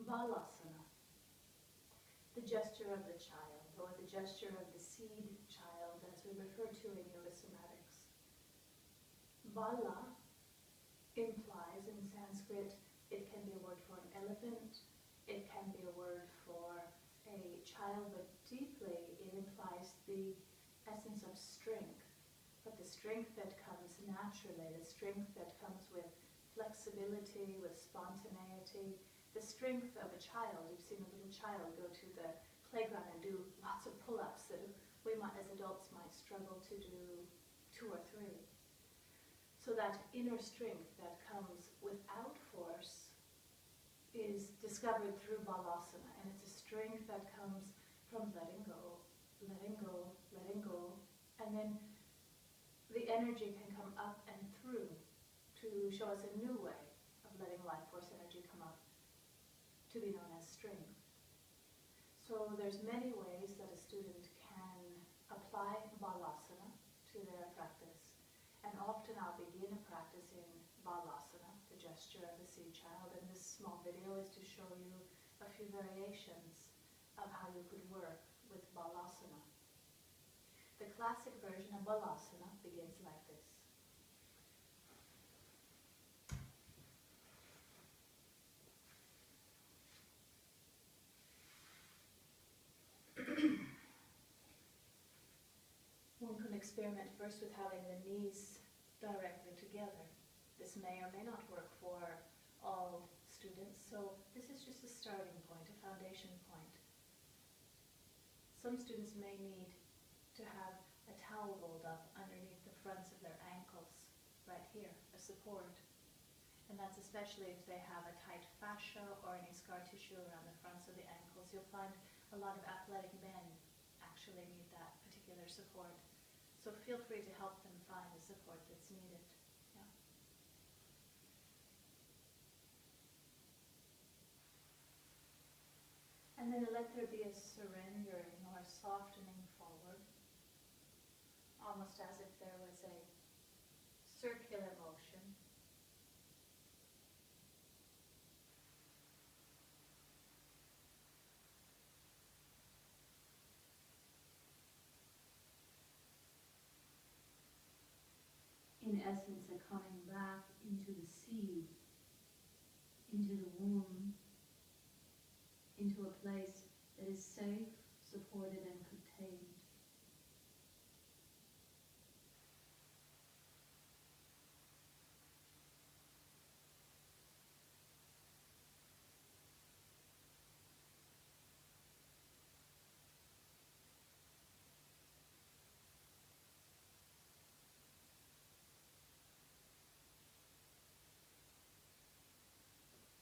Balasana, the gesture of the child, or the gesture of the seed child, as we refer to in YogaSOMATIcs. Bala implies, in Sanskrit, it can be a word for an elephant, it can be a word for a child, but deeply it implies the essence of strength, but the strength that comes naturally, the strength that comes with flexibility, with spontaneity, the strength of a child. You've seen a little child go to the playground and do lots of pull-ups that we might, as adults, might struggle to do 2 or 3. So that inner strength that comes without force is discovered through Balasana, and it's a strength that comes from letting go, letting go, letting go, and then the energy can come up and through to show us a new way of letting life force energy come up, to be known as strength. So there's many ways that a student can apply Balasana to their practice. And often I'll begin a practice in Balasana, the gesture of the seed child, and this small video is to show you a few variations of how you could work with Balasana. The classic version of Balasana begins like this. One can experiment first with having the knees directly together. This may or may not work for all students, so this is just a starting point, a foundation point. Some students may need to have a towel rolled up underneath the fronts of their ankles, right here, a support. And that's especially if they have a tight fascia or any scar tissue around the fronts of the ankles. You'll find a lot of athletic men actually need that particular support. So feel free to help them find the support that's needed. Yeah. And then let there be a surrendering or a softening forward, almost as if there was a circular motion. In essence, a coming back into the seed, into the womb, into a place that is safe, supported, and contained.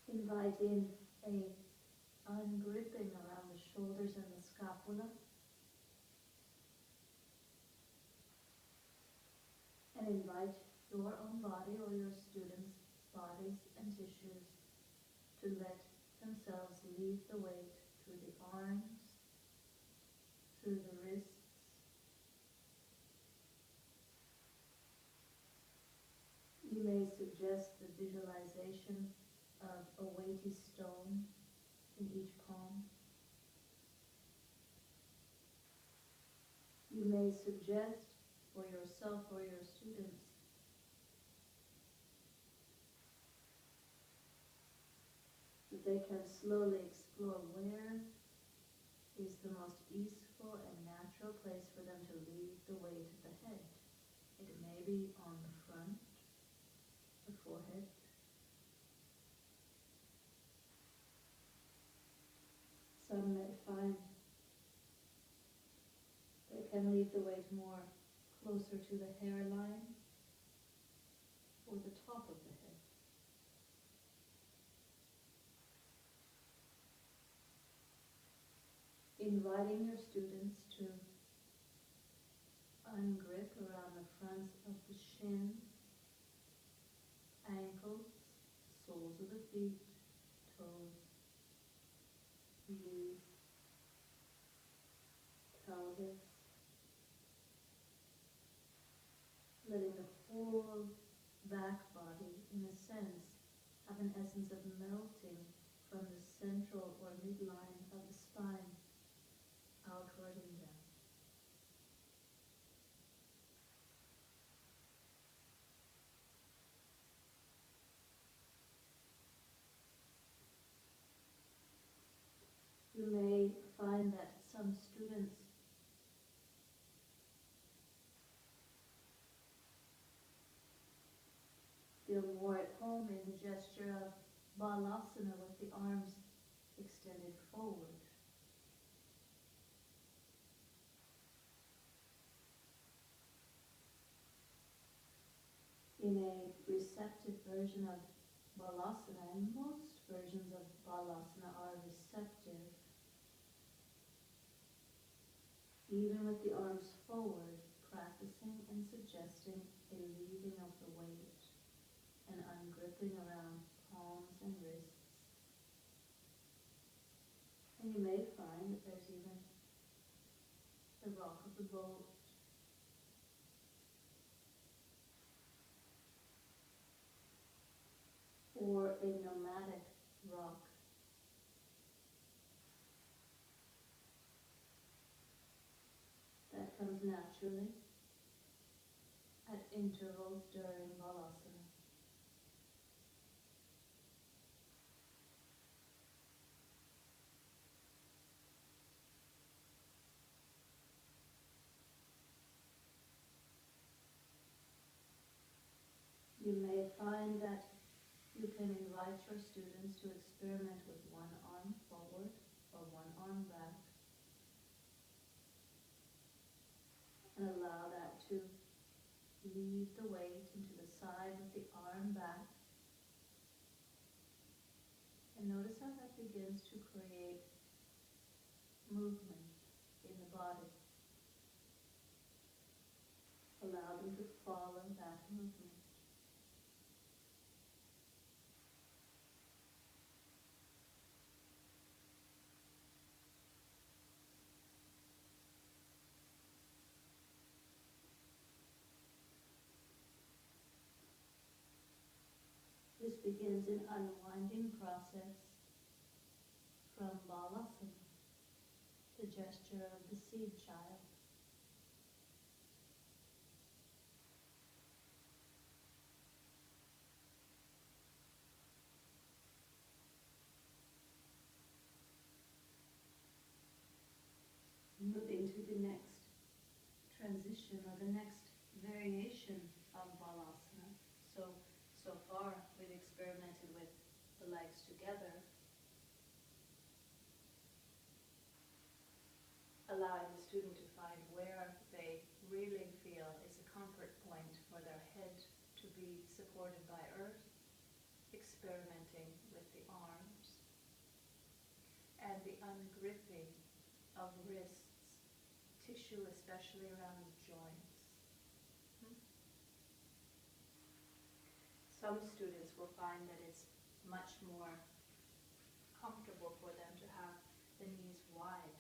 Invite in a ungripping around the shoulders and the scapula. And invite your own body or your students' bodies and tissues to let themselves leave the weight through the arms, through the wrists, you may suggest the visualization of a weighty stone in each palm. You may suggest for yourself or your students that they can slowly explore where is the most easeful and natural place for them to leave the weight of the head. It may be on the front, the forehead. Some may find they can leave the weight more closer to the hairline or the top of the head. Inviting your students to ungrip around the fronts of the shin, ankles, soles of the feet, toes, knees, pelvis, letting the whole back body, in a sense, have an essence of melting from the central or midline of the spine, outward and down. You may find that some students feel more at home in the gesture of Balasana with the arms extended forward. In a receptive version of Balasana, and most versions of Balasana are receptive, even with the arms forward, practicing and suggesting a leaving of the weight and ungripping around palms and wrists. And you may find that there's even the rock of the boat, or a nomadic rock. That comes naturally at intervals during Balasana. You may find that you can invite your students to experiment with one arm forward or one arm back, and allow that to lead the weight into the side with the arm back. And notice how that begins to create movement in the body. Allow them to follow that movement. This begins an unwinding process from Balasana, the gesture of the seed child. Moving to the next transition or the next variation of Balasana. So far we've experimented with the legs together, allowing the student to find where they really feel is a comfort point for their head to be supported by earth, experimenting with the arms, and the ungripping of wrists, tissue especially around the joints. Some students will find that it's much more comfortable for them to have the knees wide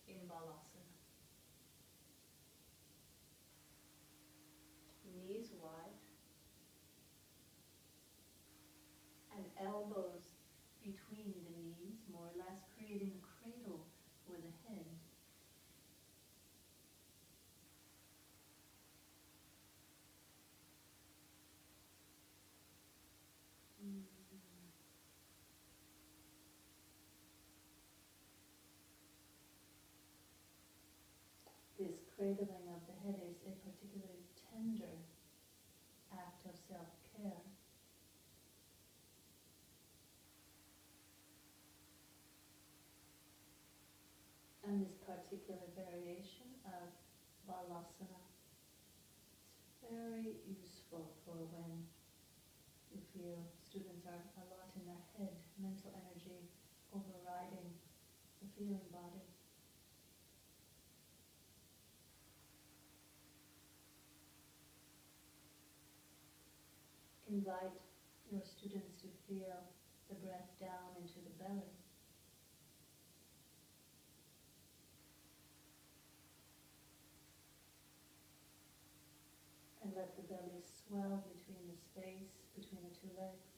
in Balasana. Knees wide and elbows between the knees, more or less creating a cradle for the head. This cradling of the head is a particularly tender act of self-care. And this particular variation of Balasana is very useful for when you feel students are a lot in their head, mental energy overriding the feeling body. Invite your students to feel the breath down into the belly. And let the belly swell between the space between the two legs.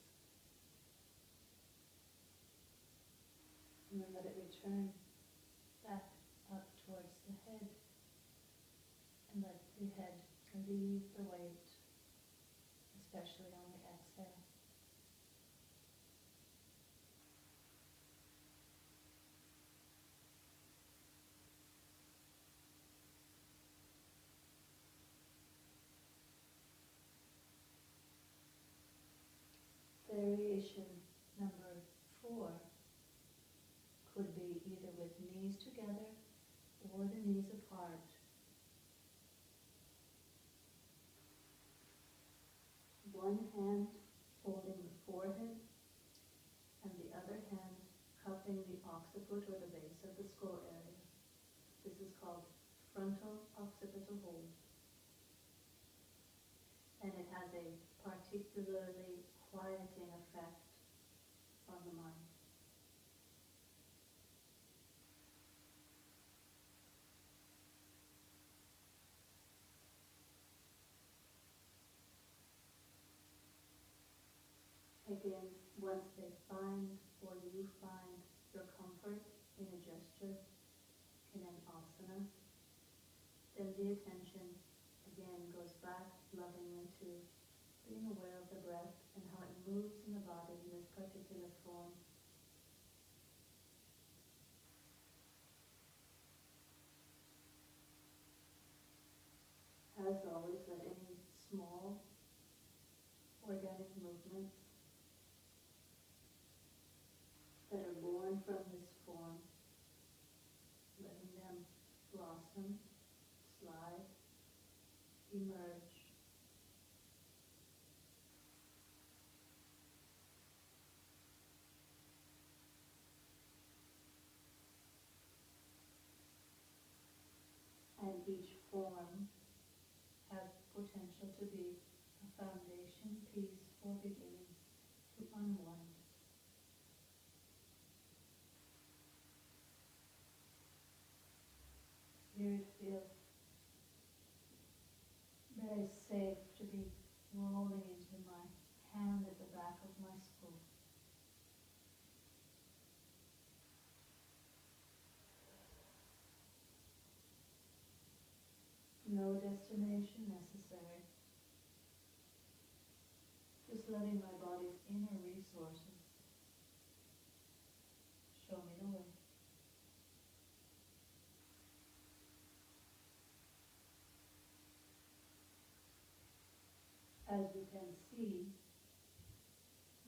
return back up towards the head and let the head relieve the weight, especially on the exhale. Variation number 4 could be either with knees together or the knees apart. One hand holding the forehead and the other hand cupping the occiput or the base of the skull area. This is called frontal occipital hold. And it has a particularly quieting effect on the mind. Again, once they find or you find your comfort in a gesture, in an asana, then the attention again goes back lovingly to being aware of the breath and how it moves in the body in this particular form. As always, let any small organic movements that are born from this form, letting them blossom, slide, emerge. And each form has potential to be a foundation piece for beginning to unwind. Here it feels very safe to be rolling into my hand at the back of my skull. No destination necessary. Just letting my body's inner resources show me the way. As you can see,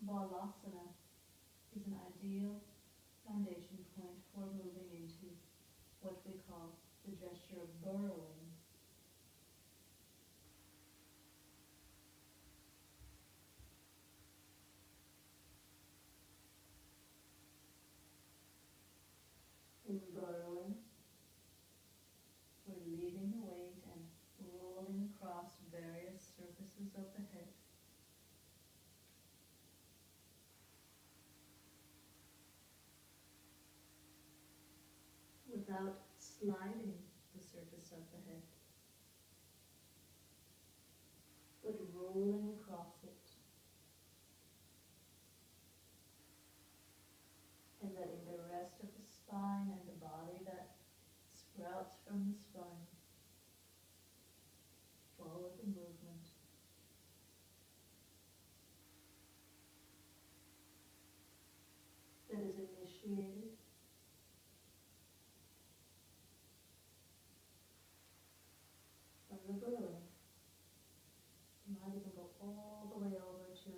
Balasana is an ideal foundation point for moving into what we call the gesture of burrowing. In burrowing, we're leaving the weight and rolling across various surfaces of the head. Without sliding the surface of the head, but rolling across it and letting the rest of the spine and the body that sprouts from the spine follow the movement. That is initiated from the burrowing. You might even go all the way over to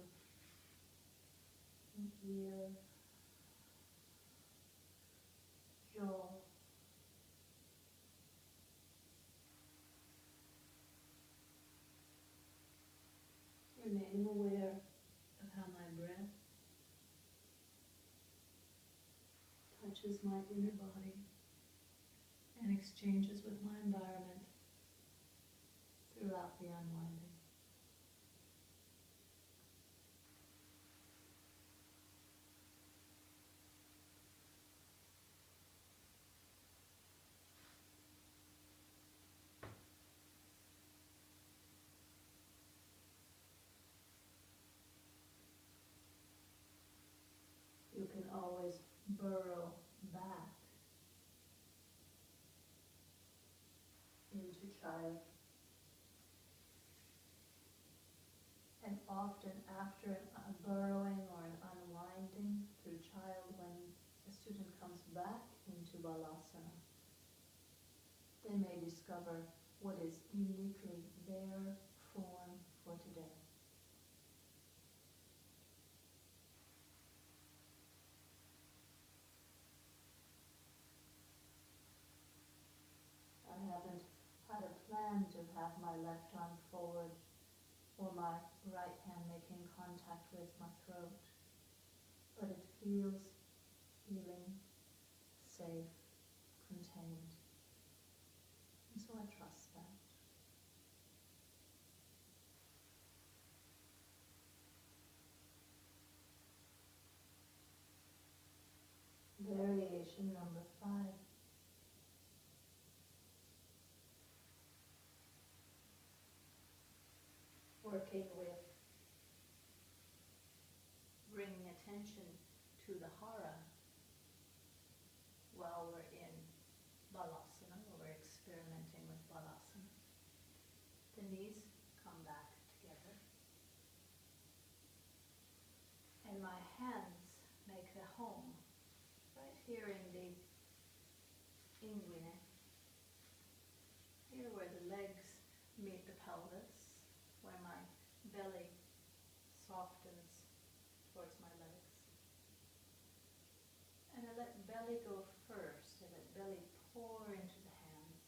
ear, jaw, remaining aware of how my breath touches my inner body and exchanges with my environment throughout the unwinding. You can always burrow back child. And often after a burrowing or an unwinding through child, when a student comes back into Balasana, they may discover what is uniquely their form for today. I haven't had a plan to have my left arm forward or my right hand making contact with my throat, but it feels healing, safe, contained, and so I trust that. Variation number 5. Working with bringing attention to the hara while we're in Balasana, while we're experimenting with Balasana. The knees come back together, and my hands make the home right here in the BEINGNESS, here where the legs meet the pelvis, where my belly softens towards my legs. And I let belly go first. I let belly pour into the hands,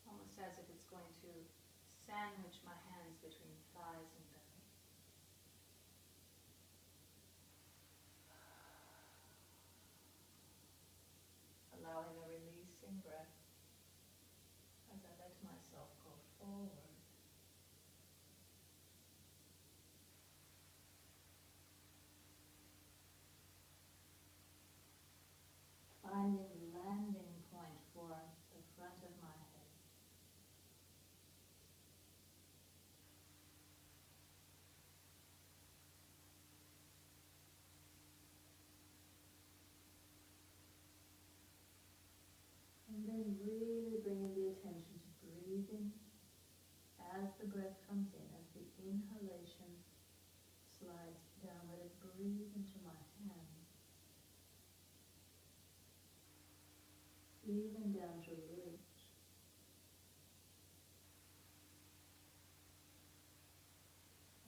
almost as if it's going to sandwich my hands between thighs and belly. Allowing a releasing breath as I let myself go forward. Finding the landing point for the front of my head. And then really bringing the attention to breathing as the breath comes in, as the inhalation slides down. Let it breathe into my hands, even down to root.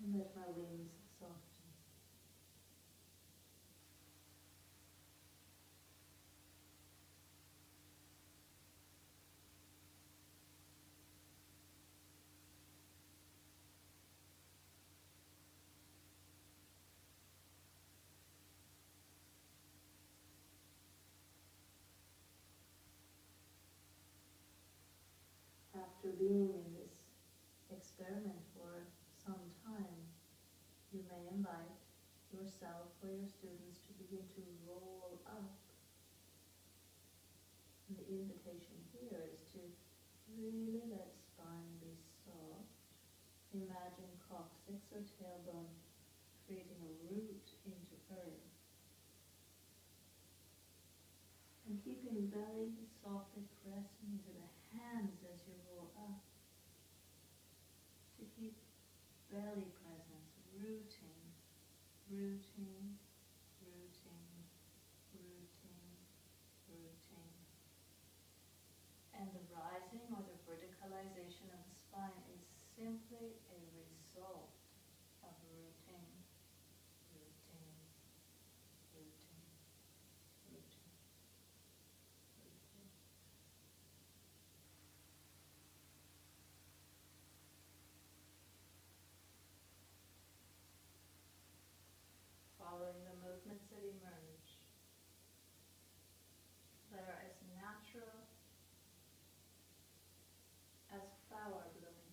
And let my wings soften. After being in this experiment for some time, you may invite yourself or your students to begin to roll up. And the invitation here is to really let spine be soft. Imagine coccyx or tailbone creating a root into earth. And keeping belly softly pressing into the hands as you roll up. To keep belly presence, rooting, rooting, rooting, rooting, rooting. And the rising or the verticalization of the spine is simply a result of rooting, rooting, rooting, rooting, rooting. Following the movements that emerge, that are as natural as flower blooming.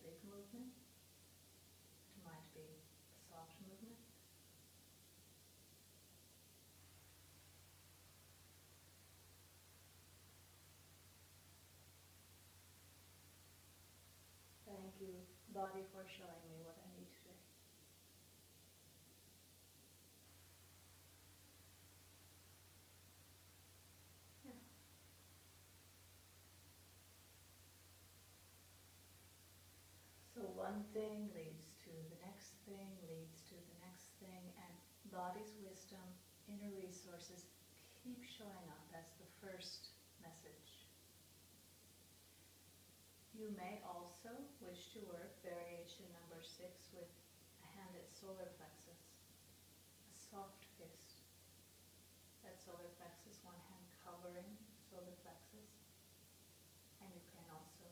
big movement. It might be a soft movement. Thank you, body, for showing me what I need today. Yeah. So one thing leads to the next thing, leads to the next thing, and body's wisdom, inner resources keep showing up as the first message. You may also wish to work variation number 6 with a hand at solar plexus, a soft fist. That solar plexus, one hand covering solar plexus, and you can also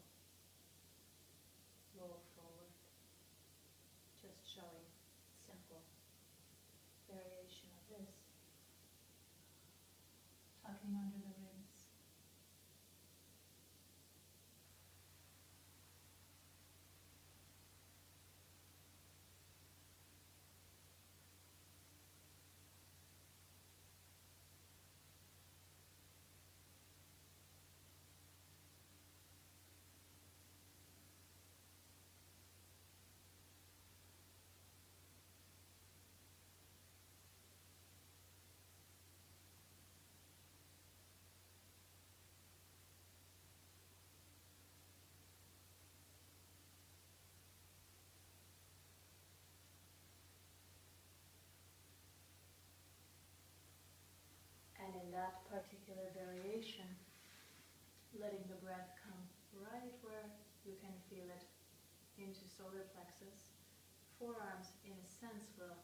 roll forward, just showing simple variation of this. Tucking under the ribs. And in that particular variation, letting the breath come right where you can feel it into solar plexus. Forearms, in a sense, will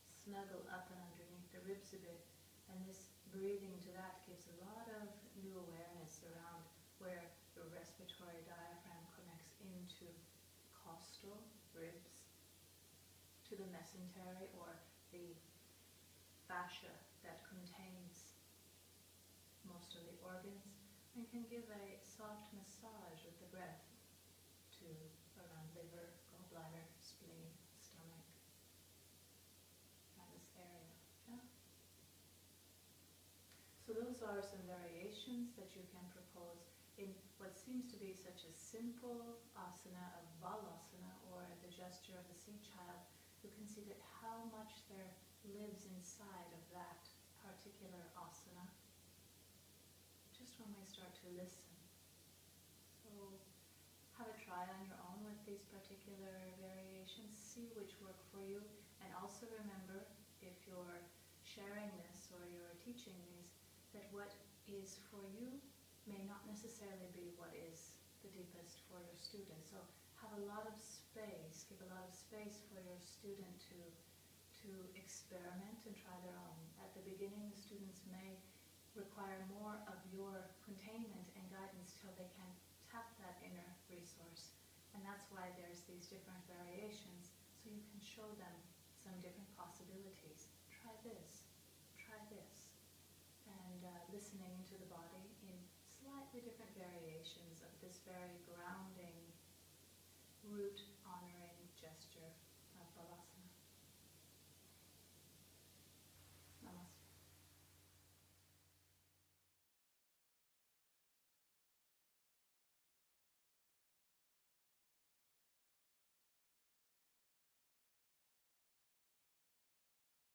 snuggle up and underneath the ribs a bit, and this breathing to that gives a lot of new awareness around where the respiratory diaphragm connects into costal ribs, to the mesentery, or the fascia that contains most of the organs, and can give a soft massage with the breath to around liver, gallbladder, spleen, stomach, and this area. Yeah? So those are some variations that you can propose in what seems to be such a simple asana of Balasana, or the gesture of the sea child. You can see that how much there lives inside of that particular asana just when we start to listen. So have a try on your own with these particular variations, see which work for you, and also remember, if you're sharing this or you're teaching these, that what is for you may not necessarily be what is the deepest for your student. So have a lot of space, give a lot of space for your student to experiment and try their own. At the beginning, the students may require more of your containment and guidance till they can tap that inner resource. And that's why there's these different variations, so you can show them some different possibilities. Try this, and listening into the body in slightly different variations of this very grounding, root honoring